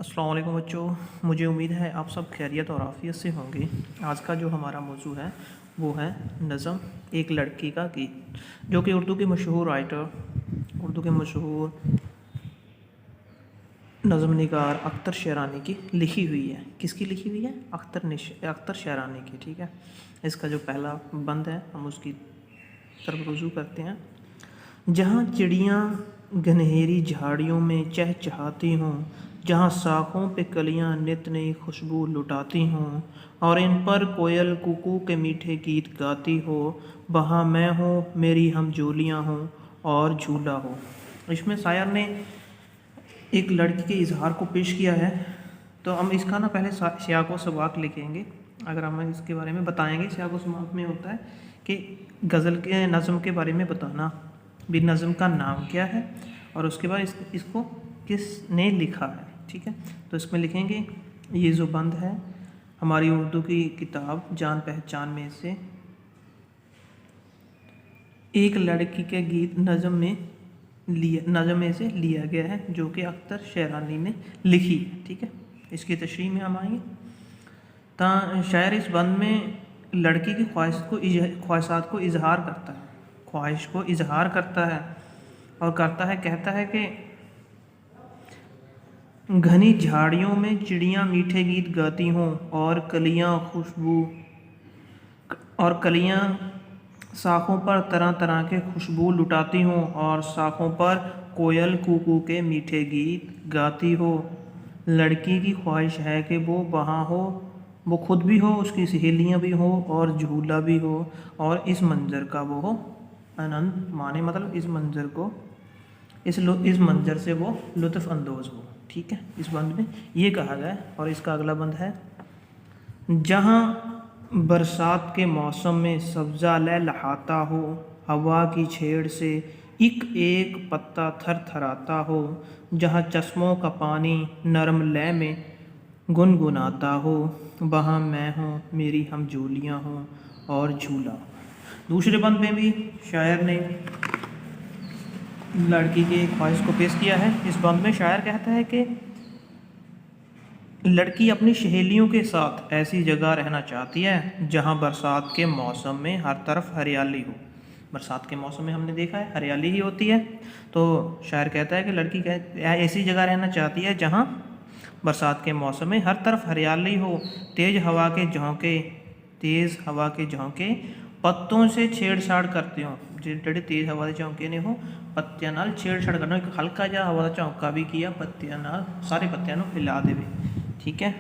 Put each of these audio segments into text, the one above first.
अस्सलाम वालेकुम बच्चों, मुझे उम्मीद है आप सब खैरियत और आफ़ियत से होंगे। आज का जो हमारा मौजू है वो है नज़म एक लड़की का गीत, जो कि उर्दू के मशहूर राइटर, उर्दू के मशहूर नज़म निगार अख्तर शेरानी की लिखी हुई है। किसकी लिखी हुई है? अख्तर शेरानी की। ठीक है, इसका जो पहला बंद है हम उसकी तरफ रुजू करते हैं। जहाँ चिड़ियाँ घनहेरी झाड़ियों में चहचहाती हों, जहाँ शाखों पे कलियाँ नित नई खुशबू लुटाती हों और इन पर कोयल कुकू के मीठे गीत गाती हो, वहाँ मैं हूँ, मेरी हमजोलियाँ हों और झूला हो। इसमें शायर ने एक लड़की के इजहार को पेश किया है। तो हम इसका ना पहले सियाक़ो सबाक़ लिखेंगे। अगर हम इसके बारे में बताएंगे, सियाक़ो सबाक़ में होता है कि गज़ल के नज़म के बारे में बताना, भी नज़म का नाम क्या है और उसके बाद इसको किसने लिखा है। ठीक है, तो इसमें लिखेंगे ये जो बंद है हमारी उर्दू की किताब जान पहचान में से एक लड़की के गीत नज़म में से लिया गया है, जो कि अख्तर शेरानी ने लिखी है। ठीक है, इसकी तशरीह में हम आएंगे। शायर इस बंद में लड़की की ख्वाहिशात को इजहार करता है, ख्वाहिश को इजहार करता है और कहता है कि घनी झाड़ियों में चिड़ियाँ मीठे गीत गाती हों और कलियाँ शाखों पर तरह तरह के खुशबू लुटाती हों और शाखों पर कोयल कूकू के मीठे गीत गाती हो। लड़की की ख्वाहिश है कि वो वहाँ हो, वो खुद भी हो, उसकी सहेलियाँ भी हो और झूला भी हो और इस मंज़र का वो हो आनंद माने, मतलब इस मंज़र को इस मंज़र से वो लुत्फ़ अंदोज़ हो। ठीक है, इस बंद में ये कहा गया है। और इसका अगला बंद है, जहाँ बरसात के मौसम में सब्ज़ा लहलहाता हो, हवा की छेड़ से एक एक पत्ता थरथराता हो, जहाँ चश्मों का पानी नरम लय में गुनगुनाता हो, वहाँ मैं हूँ, मेरी हमजोलियाँ हों और झूला। दूसरे बंद में भी शायर ने लड़की की ख्वाहिश को पेश किया है। इस बंद में शायर कहता है कि लड़की अपनी सहेलियों के साथ ऐसी जगह रहना चाहती है जहां बरसात के मौसम में हर तरफ हरियाली हो। बरसात के मौसम में हमने देखा है हरियाली ही होती है। तो शायर कहता है कि लड़की ऐसी जगह रहना चाहती है जहां बरसात के मौसम में हर तरफ हरियाली हो, तेज़ हवा के झोंके पत्तों से छेड़छाड़ करते हो। ਜਿਹੜੇ तेज़ हवा के झोंके ने हो पत्तियां नाल छेड़छाड़ करना, एक हल्का जिहा हवा का झोंका भी किया पत्तियां नाल सारे पत्तियां नूं हिला देवे। ठीक है,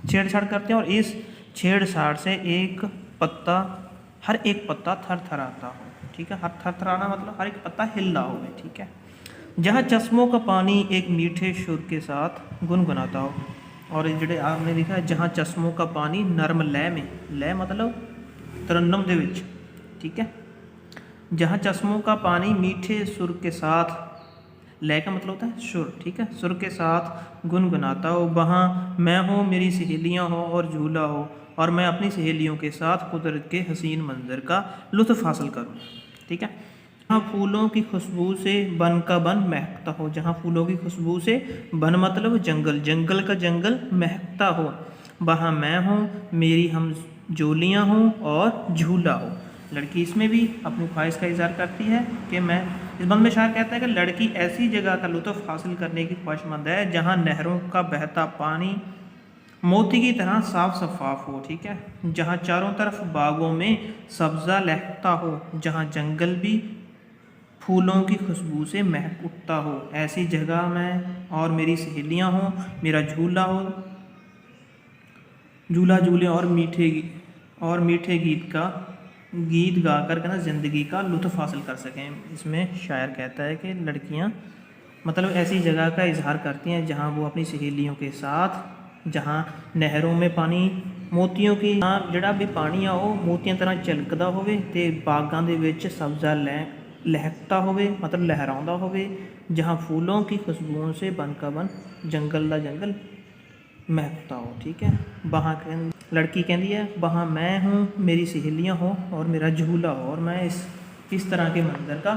छेड़छाड़ करते हैं और इस छेड़छाड़ से हर एक पत्ता थरथराता हो। ठीक है, हर थरथराना मतलब हर एक पत्ता हिलना हो। ठीक है, जहाँ चश्मों का पानी एक मीठे सुर के साथ गुनगुनाता हो। और ਜਿਹੜੇ आपने लिखा है जहाँ चश्मों का पानी नरम लय में, लय मतलब तरन्नम दे विच। ठीक है, जहाँ चश्मों का पानी मीठे सुर के साथ, लय का मतलब होता है सुर। ठीक है, सुर के साथ गुनगुनाता हो, वहाँ मैं हूँ, मेरी सहेलियाँ हो और झूला हो और मैं अपनी सहेलियों के साथ कुदरत के हसीन मंजर का लुत्फ़ हासिल करूँ। ठीक है, जहाँ फूलों की खुशबू से बन का बन महकता हो, जहाँ फूलों की खुशबू से बन मतलब जंगल, जंगल का जंगल महकता हो, वहाँ मैं हूँ, मेरी हम जोलियाँ हों और झूला हो। लड़की इसमें भी अपनी ख्वाहिश का इज़हार करती है कि मैं, इस बंद में शायर कहता है कि लड़की ऐसी जगह का लुत्फ़ हासिल करने की ख्वाहिशमंद है जहाँ नहरों का बहता पानी मोती की तरह साफ शफाफ हो। ठीक है, जहाँ चारों तरफ बागों में सब्ज़ा लहकता हो, जहाँ जंगल भी फूलों की खुशबू से महक उठता हो, ऐसी जगह मैं और मेरी सहेलियाँ हों, मेरा झूला हो, झूला झूले और मीठे गीत गाकर के ना ज़िंदगी का लुत्फ़ हासिल कर सकें। इसमें शायर कहता है कि लड़कियां मतलब ऐसी जगह का इजहार करती हैं जहां वो अपनी सहेलियों के साथ, जहां नहरों में पानी मोतियों की ਜਿਹੜਾ भी पानी आ वो मोतियां तरह झलकदा होवे ते बागां दे विच सब्ज़ा लहकता होवे मतलब लहराउंदा होवे, जहां फूलों की खुशबुओं से बन का बन जंगल दा जंगल महकता हो। ठीक है, वहाँ लड़की कहती है वहाँ मैं हूँ, मेरी सहेलियाँ हों और मेरा झूला हो और मैं इस तरह के मंजर का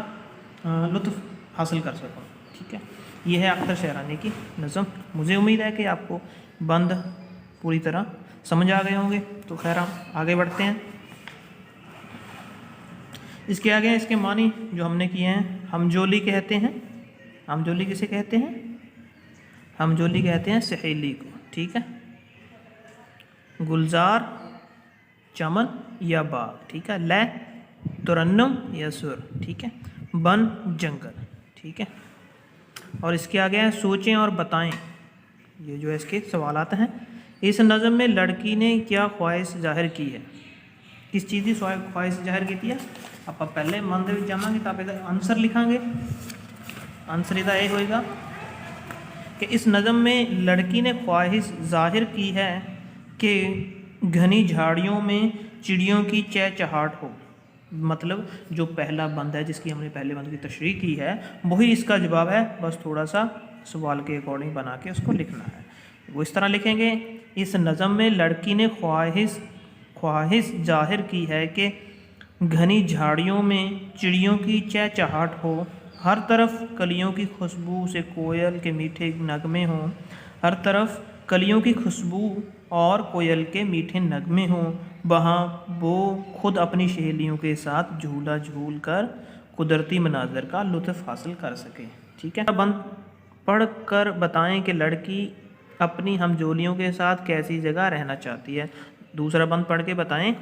लुत्फ़ हासिल कर सकूँ। ठीक है, ये है अख्तर शहरानी की नज़म। मुझे उम्मीद है कि आपको बंद पूरी तरह समझ आ गए होंगे। तो खैर हम आगे बढ़ते हैं। इसके आगे इसके मानी जो हमने किए हैं, हमजोली कहते हैं। हमजोली किसे कहते हैं? हमजोली कहते हैं सहेली को, ठीक है। गुलजार, चमन या बाग, ठीक है। लय तुरन्नुम या सुर, ठीक है। बन जंगल, ठीक है। और इसके आगे है सोचें और बताएं। ये जो है इसके सवालात हैं। इस नज़म में लड़की ने क्या ख्वाहिश जाहिर की है? किस चीज़ की ख्वाहिश जाहिर की थी? आप पहले मन दे जावांगे तो आप आंसर लिखांगे। आंसर इधर ये होएगा कि इस नज़म में लड़की ने ख्वाहिश जाहिर की है कि घनी झाड़ियों में चिड़ियों की चहचहाट हो। मतलब जो पहला बंद है जिसकी हमने पहले बंद की तशरीह की है वही इसका जवाब है। बस थोड़ा सा सवाल के अकॉर्डिंग बना के उसको लिखना है। वो इस तरह लिखेंगे, इस नज़म में लड़की ने ख्वाहिश जाहिर की है कि घनी झाड़ियों में चिड़ियों की चहचहाट हो, हर तरफ कलियों की खुशबू से कोयल के मीठे नगमे हों, हर तरफ कलियों की खुशबू और कोयल के मीठे नगमे हों, वहाँ वो खुद अपनी सहेलियों के साथ झूला झूल कर कुदरती मनाजर का लुत्फ़ हासिल कर सके, ठीक है। बंद पढ़ कर बताएं कि लड़की अपनी हमजोलियों के साथ कैसी जगह रहना चाहती है। दूसरा बंद पढ़ के बताएं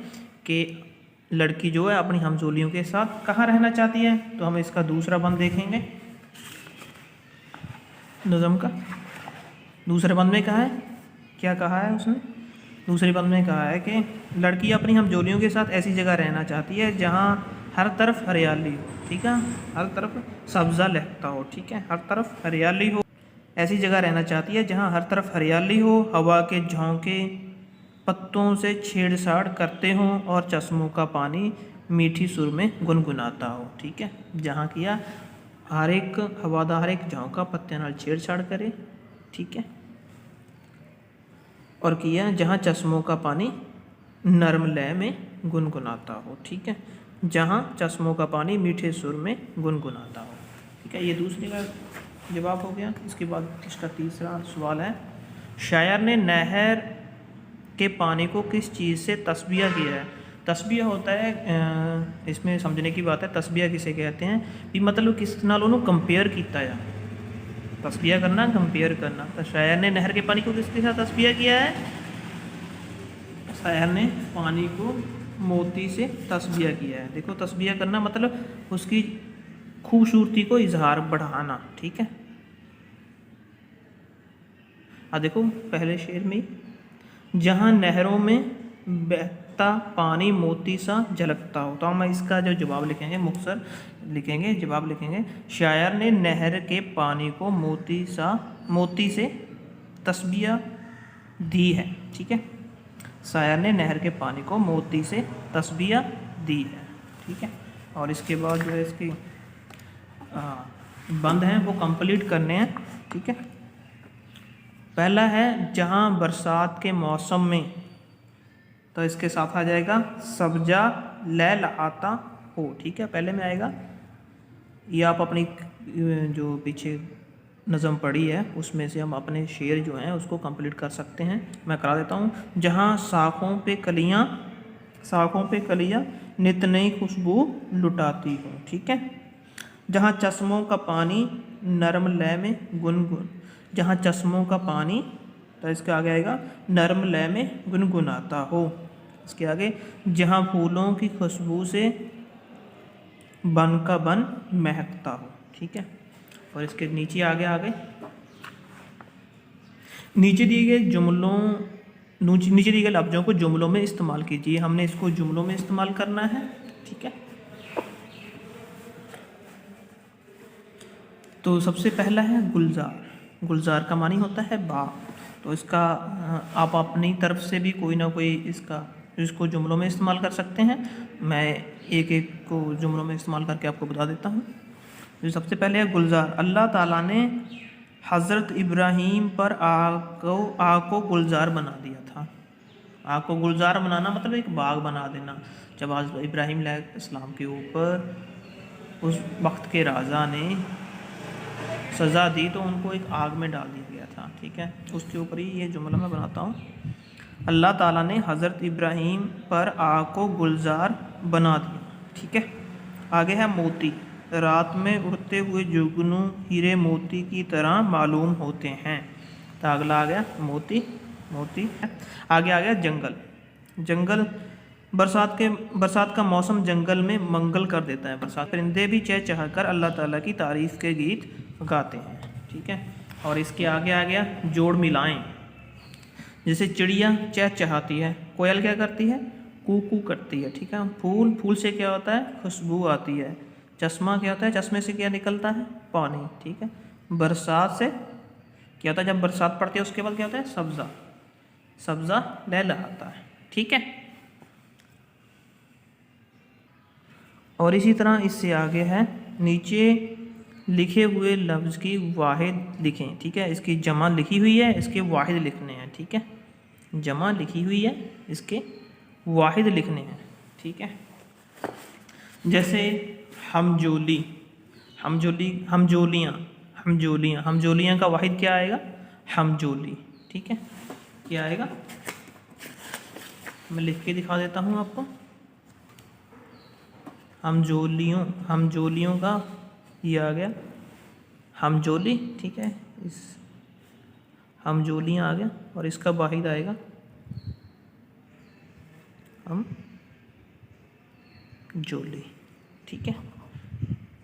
कि लड़की जो है अपनी हमजोलियों के साथ कहाँ रहना चाहती है। तो हम इसका दूसरा बंद देखेंगे नज़म का। दूसरे बंद में कहा है, क्या कहा है उसने? दूसरे बंद में कहा है कि लड़की अपनी हमजोलियों के साथ ऐसी जगह रहना चाहती है जहाँ हर तरफ हरियाली हो, ठीक है। हर तरफ सब्ज़ा लहकता हो, ठीक है। हर तरफ हरियाली हो, ऐसी जगह रहना चाहती है जहाँ हर तरफ हरियाली हो, हवा के झोंके पत्तों से छेड़छाड़ करते हों और चश्मों का पानी मीठी सुर में गुनगुनाता हो, ठीक है। जहाँ किया हर एक हवादार हर एक झोंका पत्ते नाल छेड़छाड़ करे, ठीक है। और किया जहाँ चश्मों का पानी नरम लय में गुनगुनाता हो, ठीक है। जहाँ चश्मों का पानी मीठे सुर में गुनगुनाता हो, ठीक है। ये दूसरे का जवाब हो गया। इसके बाद इसका तीसरा सवाल है, शायर ने नहर के पानी को किस चीज़ से तस्बिया किया है? तस्बिया होता है, इसमें समझने की बात है, तस्बिया किसे कहते हैं भी, मतलब किस नाल उन्होंने कंपेयर किया है। तस्बिया करना, कंपेयर करना। तो शायर ने नहर के पानी को किसके साथ तस्बिया किया है? शायर ने पानी को मोती से तस्बिया किया है। देखो तस्बिया करना मतलब उसकी खूबसूरती को इजहार बढ़ाना, ठीक है। देखो पहले शेर में, जहाँ नहरों में बहता पानी मोती सा झलकता हो। तो हम इसका जो जवाब लिखेंगे मुख्तसर लिखेंगे, जवाब लिखेंगे, शायर ने नहर के पानी को मोती से तस्बिया दी है, ठीक है। शायर ने नहर के पानी को मोती से तस्बिया दी है, ठीक है। और इसके बाद जो है इसकी बंद हैं वो कंप्लीट करने हैं, ठीक है। पहला है जहाँ बरसात के मौसम में, तो इसके साथ आ जाएगा सब्जा लैल आता हो, ठीक है। पहले में आएगा, ये आप अपनी जो पीछे नज़म पढ़ी है उसमें से हम अपने शेर जो हैं उसको कंप्लीट कर सकते हैं। मैं करा देता हूँ, जहाँ साखों पे कलियाँ नित नई खुशबू लुटाती हो, ठीक है। जहाँ चश्मों का पानी नरम लय में गुनगुन, जहाँ चश्मों का पानी, तो इसके आगे आएगा नरम लय में गुनगुनाता हो। इसके आगे जहाँ फूलों की खुशबू से बन का बन महकता हो, ठीक है। और इसके नीचे आगे नीचे दिए गए लफ्ज़ों को जुमलों में इस्तेमाल कीजिए। हमने इसको जुमलों में इस्तेमाल करना है, ठीक है। तो सबसे पहला है गुलजार। गुलजार का मानी होता है बाग। तो इसका आप अपनी तरफ से भी कोई ना कोई इसको जुमलों में इस्तेमाल कर सकते हैं। मैं एक एक को जुमलों में इस्तेमाल करके आपको बता देता हूँ। तो सबसे पहले है गुलजार। अल्लाह ताला ने हज़रत इब्राहीम पर आग को गुलजार बना दिया था। आग को गुलजार बनाना मतलब एक बाग बना देना। जब हज़रत इब्राहीम अलैहिस्सलाम के ऊपर उस वक्त के राजा ने सज़ा दी तो उनको एक आग में डाल दिया गया था। ठीक है, उसके ऊपर ही ये जुमला मैं बनाता हूँ। अल्लाह ताला ने हज़रत इब्राहीम पर आग को गुलजार बना दिया। ठीक है, आगे है मोती। रात में उड़ते हुए जुगनू हीरे मोती की तरह मालूम होते हैं। तो अगला आ गया मोती, मोती। आगे आ गया जंगल। जंगल बरसात का मौसम जंगल में मंगल कर देता है। बरसात परिंदे भी चहचहा कर अल्लाह ताला की तारीफ़ के गीत गाते हैं। ठीक है, और इसके आगे आ गया जोड़ मिलाएं। जैसे चिड़िया चहचहाती है, कोयल क्या करती है, कू कू करती है। ठीक है, फूल से क्या होता है, खुशबू आती है। चश्मा क्या होता है, चश्मे से क्या निकलता है, पानी। ठीक है, बरसात से क्या होता है, जब बरसात पड़ती है उसके बाद क्या होता है, सब्ज़ा, सब्ज़ा लहलहाता है। ठीक है, और इसी तरह इससे आगे है नीचे लिखे हुए लफ्ज़ की वाहिद लिखें। ठीक है, इसकी जमा लिखी हुई है, इसके वाहिद लिखने हैं। ठीक है, जमा लिखी हुई है, इसके वाहिद लिखने हैं। ठीक है, जैसे हमजोली, हमजोलियाँ का वाहिद क्या आएगा, हमजोली। ठीक है, क्या आएगा, मैं लिख के दिखा देता हूँ आपको। हमजोलियों का ये आ गया हमजोली। ठीक है, इस हमजोलियाँ आ गया, और इसका वाहिद आएगा हमजोली। ठीक है,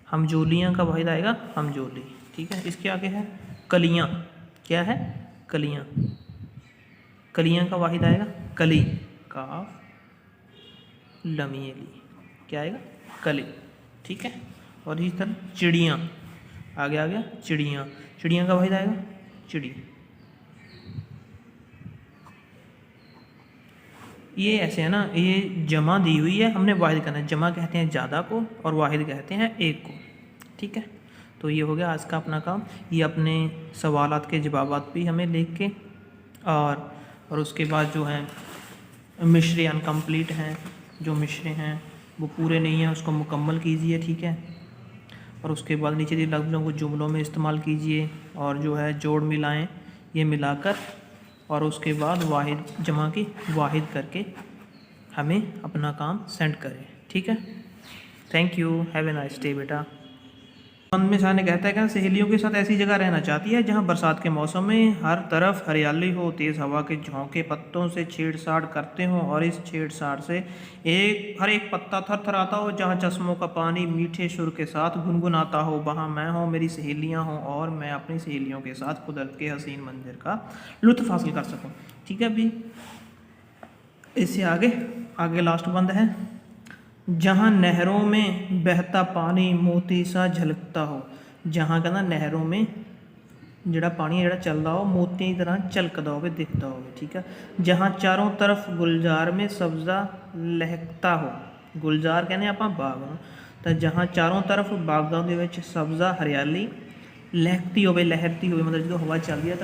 हमजोलियाँ का वाहिद आएगा हमजोली। ठीक है, इसके आगे है कलियाँ। क्या है, कलियाँ। कलियाँ का वाहिद आएगा कली, काफ लमीली, क्या आएगा, कली। ठीक है, और इस तरह चिड़ियाँ आगे आ गया, चिड़ियाँ का वाहिद आएगा चिड़ी। ये ऐसे है ना, ये जमा दी हुई है, हमने वाहिद करना है। जमा कहते हैं ज़्यादा को और वाहिद कहते हैं एक को। ठीक है, तो ये हो गया आज का अपना काम। ये अपने सवालात के जवाबात भी हमें लिख के और उसके बाद जो है मिसरे अनकम्प्लीट हैं, जो मिसरे हैं वो पूरे नहीं हैं, उसको मुकम्मल कीजिए। ठीक है, और उसके बाद नीचे दिए लफ्ज़ों को जुमलों में इस्तेमाल कीजिए, और जो है जोड़ मिलाएं, ये मिलाकर, और उसके बाद वाहिद जमा की वाहिद करके हमें अपना काम सेंड करें। ठीक है, thank you, have a nice day बेटा। मन में शाह ने कहता है कि सहेलियों के साथ ऐसी जगह रहना चाहती है जहां बरसात के मौसम में हर तरफ हरियाली हो, तेज़ हवा के झोंके पत्तों से छेड़छाड़ करते हों, और इस छेड़छाड़ से हर एक पत्ता थरथराता हो, जहां चश्मों का पानी मीठे सुर के साथ गुनगुनाता हो, वहां मैं हूं, मेरी सहेलियां हों, और मैं अपनी सहेलियों के साथ कुदरत के हसीन मंजर का लुत्फ़ हासिल कर सकूँ। ठीक है, अभी इससे आगे लास्ट बंद है। जहाँ नहरों में बहता पानी मोती सा झलकता हो, जहाँ कहना नहरों में जड़ा पानी जड़ा चल रहा हो मोतियां की तरह झलकदा हो, दिखता हो। ठीक है, जहाँ चारों तरफ गुलजार में सब्ज़ा लहकता हो, गुलजार कहने आप बाग, तो जहाँ चारों तरफ बागों के विच सब्ज़ा हरियाली लहकती हो, लहरती हो, मतलब जो हवा चल रही है